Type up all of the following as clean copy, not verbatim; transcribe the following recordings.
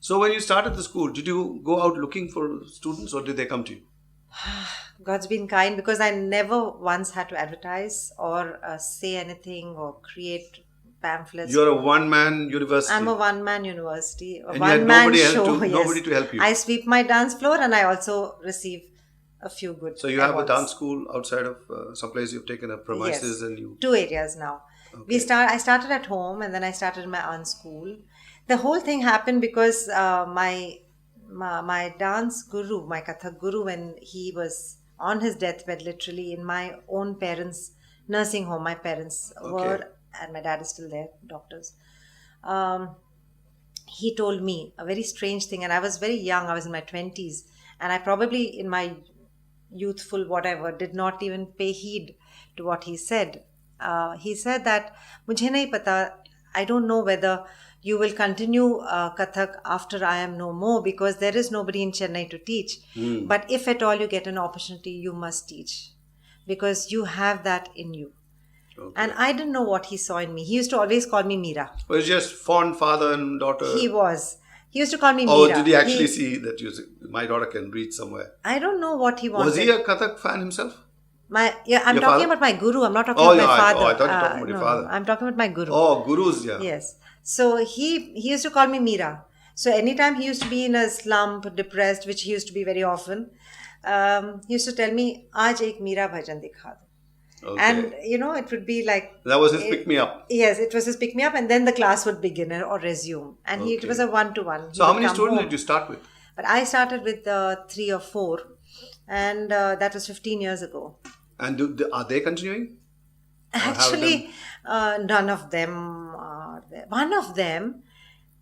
So when you started the school, did you go out looking for students or did they come to you? God's been kind because I never once had to advertise or say anything or create pamphlets. You're a one-man university. I'm a one-man university, a And you had one-man nobody show. nobody to help you. I sweep my dance floor and I also receive a few good So you have a awards. dance school outside of someplace you've taken a premises and you... 2 areas now. Okay. I started at home and then I started in my aunt's school. The whole thing happened because my dance guru, my Kathak guru, when he was on his deathbed, literally in my own parents' nursing home, my parents were, and my dad is still there, doctors. He told me a very strange thing, and I was very young. I was in my 20s, and I probably in my youthful whatever did not even pay heed to what he said. He said that mujhe nahi pata, I don't know whether you will continue Kathak after I am no more, because there is nobody in Chennai to teach. But if at all you get an opportunity, you must teach because you have that in you. Okay. And I didn't know what he saw in me. He used to always call me Meera. Was it just fond father and daughter? He was. He used to call me Meera. Oh, did he actually see that my daughter can reach somewhere? I don't know what he wanted. Was he a Kathak fan himself? I'm Your talking father? about my guru. I'm not talking about my father. I thought you were talking about your father. No, I'm talking about my guru. Oh, gurus, yeah. Yes. So he used to call me Meera. So anytime he used to be in a slump, depressed, which he used to be very often, he used to tell me, "Aaj ek Meera bhajan dikha do." Okay. And it would be like... That was his pick-me-up. Yes, it was his pick-me-up, and then the class would begin or resume. And it was a one-to-one. So how many students did you start with? But I started with 3 or 4, and that was 15 years ago. And are they continuing? Actually, none of them are there. One of them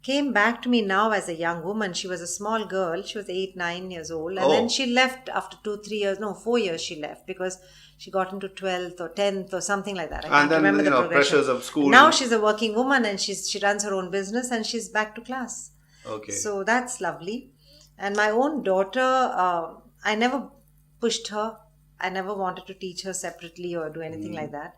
came back to me now as a young woman. She was a small girl. She was 8, 9 years old. And then she left after 2, 3 years. No, 4 years she left because she got into 12th or 10th or something like that. I can't remember the progression. Pressures of school. Now she's a working woman and she runs her own business and she's back to class. Okay. So that's lovely. And my own daughter, I never pushed her. I never wanted to teach her separately or do anything like that.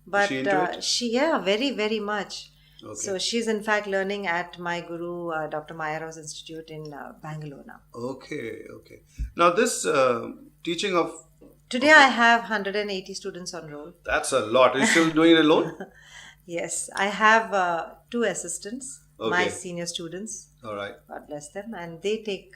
But is she into it? Very, very much. Okay. So she's in fact learning at my guru, Dr. Raas Institute in Bangalore now. Okay. Now this teaching of... Today I have 180 students on roll. That's a lot. Are you still doing it alone? Yes. I have 2 assistants, my Okay. senior students. All right. God bless them. And they take...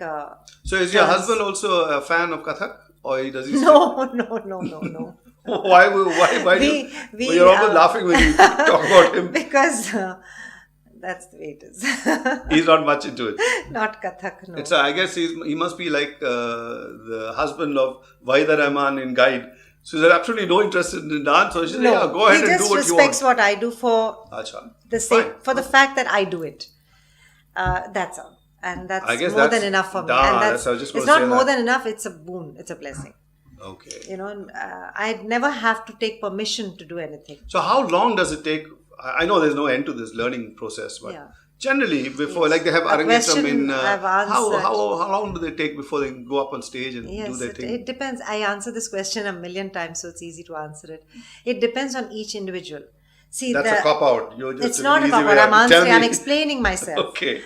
So is your husband also a fan of Kathak? Or does he... No. Why do you... You're always laughing when you talk about him. Because that's the way it is. He's not much into it. Not Kathak, no. I guess he must be like the husband of Wahida Rahman in Guide. So he's absolutely no interest in dance. So she said, yeah, go ahead and do what you want. He just respects what I do for the sake, for the fact that I do it. That's all. And that's more than enough for me. And it's not more than enough, it's a boon. It's a blessing. Okay. I'd never have to take permission to do anything. So how long does it take? I know there's no end to this learning process, but generally before, like they have Arangetram in... how long do they take before they go up on stage and do their thing? It depends. I answer this question a million times, so it's easy to answer it. It depends on each individual. See, that's a cop-out. It's not a cop-out. I'm explaining myself. Okay.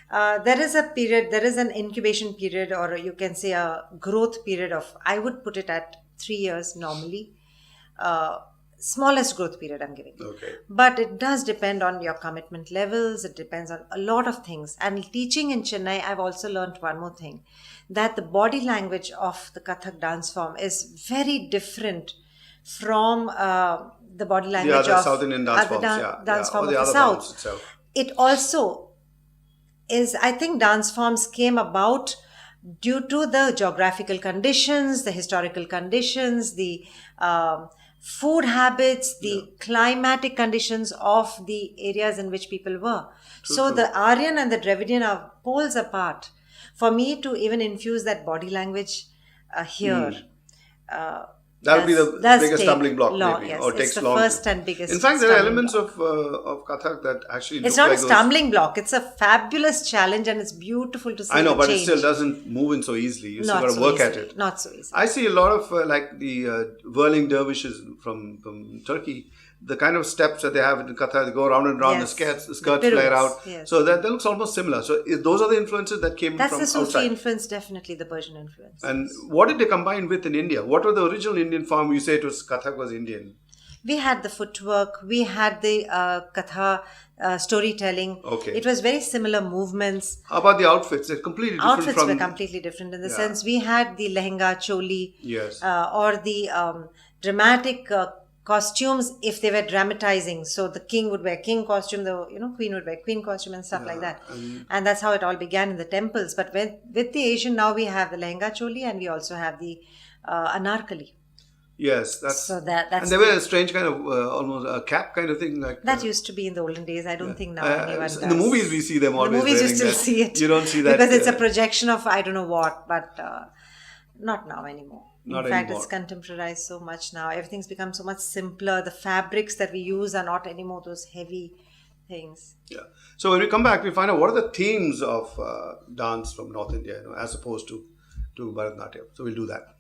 There is a period, there is an incubation period, or you can say a growth period of, I would put it at 3 years normally. Smallest growth period I'm giving. Okay. But it does depend on your commitment levels. It depends on a lot of things. And teaching in Chennai, I've also learned one more thing, that the body language of the Kathak dance form is very different from the body language of South Indian dance forms. Dance form of the South. It also is, I think dance forms came about due to the geographical conditions, the historical conditions, the food habits, the climatic conditions of the areas in which people were. True. The Aryan and the Dravidian are poles apart. For me to even infuse that body language here, that would be the biggest stumbling block, maybe, yes, or takes long. First and biggest. In fact, there are elements of Kathak that actually. It's not a stumbling block. It's a fabulous challenge, and it's beautiful to see. I know, but it still doesn't move in so easily. You still got to work at it. Not so easy. I see a lot of like the whirling dervishes from Turkey. the kind of steps that they have in Kathak, they go around and around, Yes. the skirts The flare pirouettes, out. yes. So that looks almost similar. So those are the influences that came That's from the Sufi outside. influence, definitely the Persian influence. And what did they combine with in India? What were the original Indian form? You say it was Kathak was Indian. We had the footwork, we had the Katha storytelling. Okay. It was very similar movements. How about the outfits? They're completely different Outfits from... were completely different in the sense we had the lehenga, choli, Yes. or the dramatic costumes if they were dramatizing. So the king would wear king costume, the queen would wear queen costume and stuff like that. And that's how it all began in the temples. But with the Asian, now we have the lehenga, choli, and we also have the anarkali. Yes, that's... So that's and they wear a strange kind of, almost a cap kind of thing. Like that used to be in the olden days. I don't think now anyone does. in the movies we see them always In the movies you wearing still that. see it. You don't see that. Because it's a projection of I don't know what, but not now anymore. Not in fact, anymore. it's contemporarized so much now. Everything's become so much simpler. The fabrics that we use are not anymore those heavy things. Yeah. So when we come back, we find out what are the themes of dance from North India, as opposed to Bharatanatyam. So we'll do that.